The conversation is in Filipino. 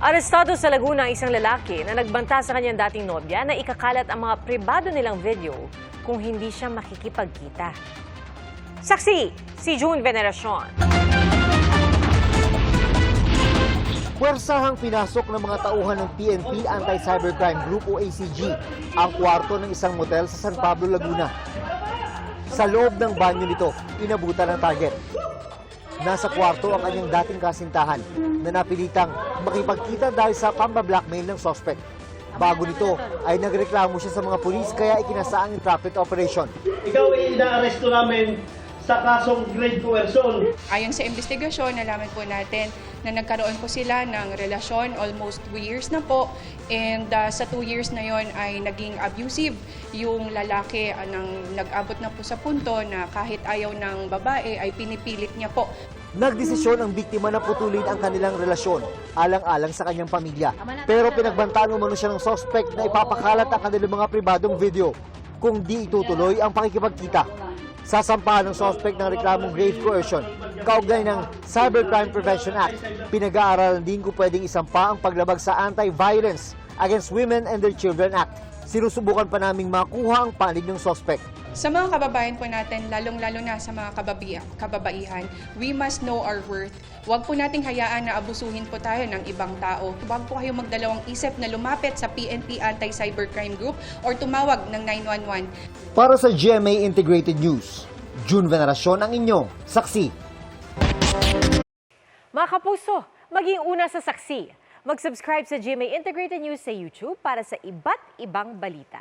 Arestado sa Laguna ang isang lalaki na nagbanta sa kanyang dating nobya na ikakalat ang mga pribado nilang video kung hindi siya makikipagkita. Saksi, si June Veneracion. Puwersahang pinasok ng mga tauhan ng PNP Anti-Cybercrime Group o ACG ang kwarto ng isang motel sa San Pablo, Laguna. Sa loob ng banyo nito, inabutan ng target. Nasa kwarto ang kanyang dating kasintahan na napilitang makipagkita dahil sa pamba-blackmail ng suspect. Bago nito ay nagreklamo siya sa mga pulis kaya ikinasaan ang traffic operation. Ikaw ay inaaresto namin sa kasong grade coercion. Ayon sa investigasyon, nalaman po natin na nagkaroon po sila ng relasyon almost 2 years na po. And sa 2 years na yon ay naging abusive yung lalaki nag-abot na po sa punto na kahit ayaw ng babae ay pinipilit niya po. Nagdesisyon ang biktima na putulin ang kanilang relasyon, alang-alang sa kanyang pamilya. Pero pinagbantaan umano siya ng suspect na ipapakalat ang kanilang mga pribadong video kung di itutuloy ang pakikipagkita. Sasampahan ng suspect ng reklamong grave coercion, kaugnay ng Cybercrime Prevention Act. Pinag-aaralan din kung pwedeng isampa ang paglabag sa Anti-Violence Against Women and Their Children Act. Sinusubukan pa naming makuha ang panig ng suspect. Sa mga kababayan po natin, lalong-lalo na sa mga kababaihan, we must know our worth. Huwag po nating hayaan na abusuhin po tayo ng ibang tao. Huwag po kayo magdalawang isip na lumapit sa PNP Anti-Cybercrime Group or tumawag ng 911. Para sa GMA Integrated News, June Veneracion ang inyong saksi. Mga kapuso, maging una sa saksi. Mag-subscribe sa GMA Integrated News sa YouTube para sa iba't ibang balita.